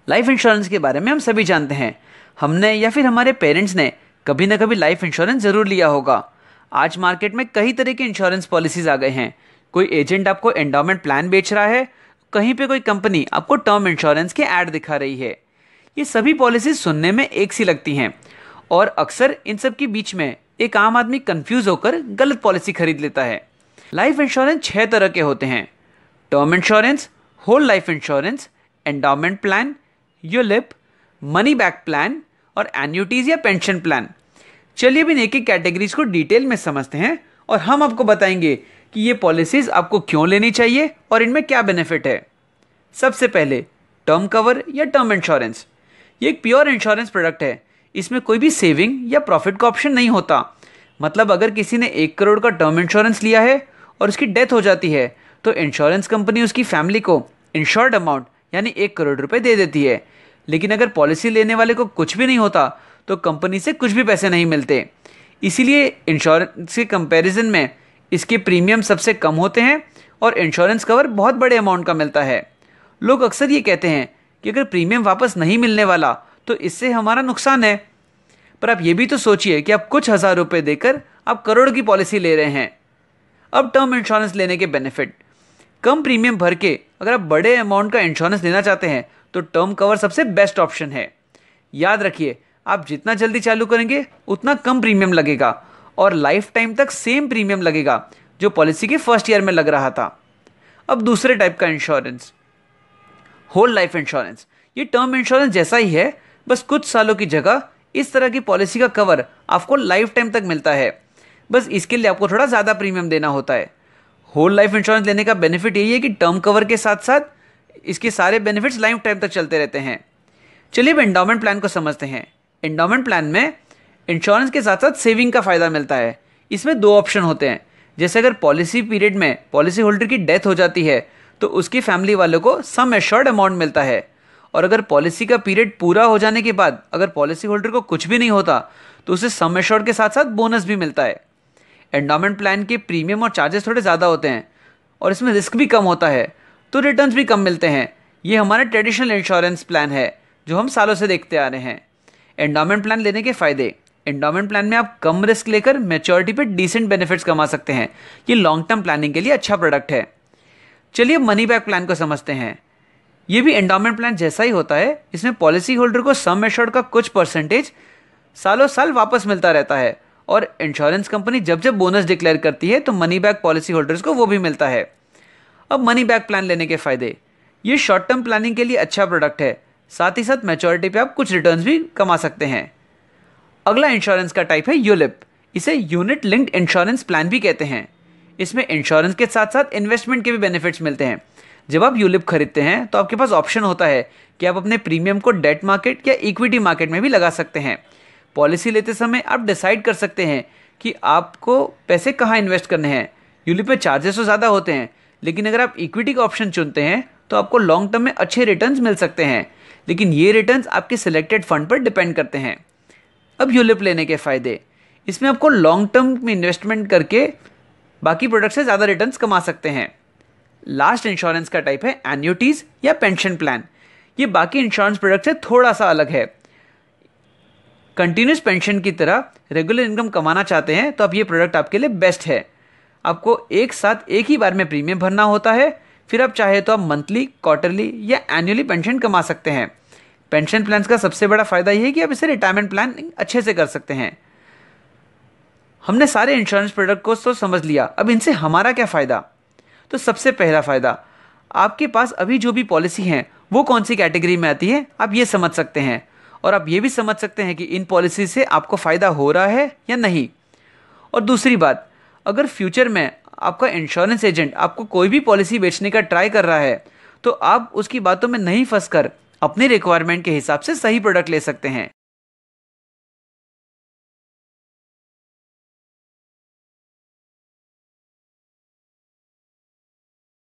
Life insurance के बारे में हम सभी जानते हैं। हमने या फिर हमारे पेरेंट्स ने कभी ना कभी लाइफ इंश्योरेंस जरूर लिया होगा। आज मार्केट में कई तरह के इंश्योरेंस पॉलिसीज आ गए हैं। कोई एजेंट आपको एंडोमेंट प्लान बेच रहा है, कहीं पे कोई कंपनी आपको टर्म इंश्योरेंस के ऐड दिखा रही है। ये सभी पॉलिसीज सुनने में एक सी लगती हैं और अक्सर इन सब के बीच में एक आम आदमी कंफ्यूज होकर गलत पॉलिसी खरीद लेता है। लाइफ इंश्योरेंस 6 तरह के होते हैं: term insurance, whole life insurance, endowment plan, ULIP, money back plan और एन्युटीज या पेंशन प्लान। चलिए अब इन एक एक कैटेगरीज को डिटेल में समझते हैं और हम आपको बताएंगे कि ये पॉलिसीज आपको क्यों लेनी चाहिए और इनमें क्या बेनिफिट है। सबसे पहले टर्म कवर या टर्म इंश्योरेंस। ये एक प्योर इंश्योरेंस प्रोडक्ट है। इसमें कोई भी सेविंग या प्रॉफिट का ऑप्शन नहीं होता। मतलब अगर किसी ने 1 करोड़ का टर्म इंश्योरेंस लिया है और उसकी डेथ हो जाती है तो इंश्योरेंस कंपनी उसकी फैमिली को इंश्योर्ड अमाउंट यानी 1 करोड़ रुपए दे देती है। लेकिन अगर पॉलिसी लेने वाले को कुछ भी नहीं होता तो कंपनी से कुछ भी पैसे नहीं मिलते। इसीलिए इंश्योरेंस के कंपैरिजन में इसके प्रीमियम सबसे कम होते हैं और इंश्योरेंस कवर बहुत बड़े अमाउंट का मिलता है। लोग अक्सर ये कहते हैं कि अगर प्रीमियम वापस नहीं मिलने वाला तो इससे हमारा नुकसान है। पर आप ये भी तो सोचिए कि आप कुछ हज़ार रुपए देकर आप करोड़ की पॉलिसी ले रहे हैं। अब टर्म इंश्योरेंस लेने के बेनिफिट: कम प्रीमियम भर के अगर आप बड़े अमाउंट का इंश्योरेंस लेना चाहते हैं तो टर्म कवर सबसे बेस्ट ऑप्शन है। याद रखिए, आप जितना जल्दी चालू करेंगे उतना कम प्रीमियम लगेगा और लाइफ टाइम तक सेम प्रीमियम लगेगा जो पॉलिसी के फर्स्ट ईयर में लग रहा था। अब दूसरे टाइप का इंश्योरेंस, होल लाइफ इंश्योरेंस। ये टर्म इंश्योरेंस जैसा ही है, बस कुछ सालों की जगह इस तरह की पॉलिसी का कवर आपको लाइफ टाइम तक मिलता है। बस इसके लिए आपको थोड़ा ज़्यादा प्रीमियम देना होता है। होल लाइफ इंश्योरेंस लेने का बेनिफिट यही है कि टर्म कवर के साथ साथ इसके सारे बेनिफिट्स लाइफ टाइम तक चलते रहते हैं। चलिए अब एंडोमेंट प्लान को समझते हैं। एंडोमेंट प्लान में इंश्योरेंस के साथ साथ सेविंग का फ़ायदा मिलता है। इसमें 2 ऑप्शन होते हैं। जैसे अगर पॉलिसी पीरियड में पॉलिसी होल्डर की डेथ हो जाती है तो उसकी फैमिली वालों को सम एश्योर्ड अमाउंट मिलता है, और अगर पॉलिसी का पीरियड पूरा हो जाने के बाद अगर पॉलिसी होल्डर को कुछ भी नहीं होता तो उसे सम एश्योर्ड के साथ साथ बोनस भी मिलता है। एंडोमेंट प्लान के प्रीमियम और चार्जेस थोड़े ज़्यादा होते हैं और इसमें रिस्क भी कम होता है, तो रिटर्न्स भी कम मिलते हैं। ये हमारा ट्रेडिशनल इंश्योरेंस प्लान है जो हम सालों से देखते आ रहे हैं। एंडोमेंट प्लान लेने के फ़ायदे: एंडोमेंट प्लान में आप कम रिस्क लेकर मैच्योरिटी पे डिसेंट बेनिफिट्स कमा सकते हैं। ये लॉन्ग टर्म प्लानिंग के लिए अच्छा प्रोडक्ट है। चलिए मनी बैक प्लान को समझते हैं। ये भी एंडोमेंट प्लान जैसा ही होता है। इसमें पॉलिसी होल्डर को सम एश्योर्ड का कुछ परसेंटेज सालों साल वापस मिलता रहता है और इंश्योरेंस कंपनी जब जब बोनस डिक्लेयर करती है तो मनी बैक पॉलिसी होल्डर्स को वो भी मिलता है। अब मनी बैक प्लान लेने के फ़ायदे: ये शॉर्ट टर्म प्लानिंग के लिए अच्छा प्रोडक्ट है, साथ ही साथ मैच्योरिटी पे आप कुछ रिटर्न्स भी कमा सकते हैं। अगला इंश्योरेंस का टाइप है यूलिप। इसे यूनिट लिंक्ड इंश्योरेंस प्लान भी कहते हैं। इसमें इंश्योरेंस के साथ साथ इन्वेस्टमेंट के भी बेनिफिट्स मिलते हैं। जब आप यूलिप खरीदते हैं तो आपके पास ऑप्शन होता है कि आप अपने प्रीमियम को डेट मार्केट या इक्विटी मार्केट में भी लगा सकते हैं। पॉलिसी लेते समय आप डिसाइड कर सकते हैं कि आपको पैसे कहाँ इन्वेस्ट करने हैं। यूलिप में चार्जेस तो ज़्यादा होते हैं, लेकिन अगर आप इक्विटी का ऑप्शन चुनते हैं तो आपको लॉन्ग टर्म में अच्छे रिटर्न्स मिल सकते हैं, लेकिन ये रिटर्न्स आपके सिलेक्टेड फंड पर डिपेंड करते हैं। अब यूलिप लेने के फ़ायदे: इसमें आपको लॉन्ग टर्म में इन्वेस्टमेंट करके बाकी प्रोडक्ट से ज़्यादा रिटर्न्स कमा सकते हैं। लास्ट इंश्योरेंस का टाइप है एन्युटीज या पेंशन प्लान। ये बाकी इंश्योरेंस प्रोडक्ट से थोड़ा सा अलग है। कंटिन्यूस पेंशन की तरह रेगुलर इनकम कमाना चाहते हैं तो अब ये प्रोडक्ट आपके लिए बेस्ट है। आपको एक साथ एक ही बार में प्रीमियम भरना होता है, फिर आप चाहे तो आप मंथली, क्वार्टरली या एनुअली पेंशन कमा सकते हैं। पेंशन प्लान का सबसे बड़ा फायदा यह है कि आप इसे रिटायरमेंट प्लान अच्छे से कर सकते हैं। हमने सारे इंश्योरेंस प्रोडक्ट को तो समझ लिया, अब इनसे हमारा क्या फ़ायदा? तो सबसे पहला फ़ायदा, आपके पास अभी जो भी पॉलिसी हैं वो कौन सी कैटेगरी में आती है आप ये समझ सकते हैं, और आप ये भी समझ सकते हैं कि इन पॉलिसी से आपको फ़ायदा हो रहा है या नहीं। और दूसरी बात, अगर फ्यूचर में आपका इंश्योरेंस एजेंट आपको कोई भी पॉलिसी बेचने का ट्राई कर रहा है तो आप उसकी बातों में नहीं फंसकर अपनी रिक्वायरमेंट के हिसाब से सही प्रोडक्ट ले सकते हैं।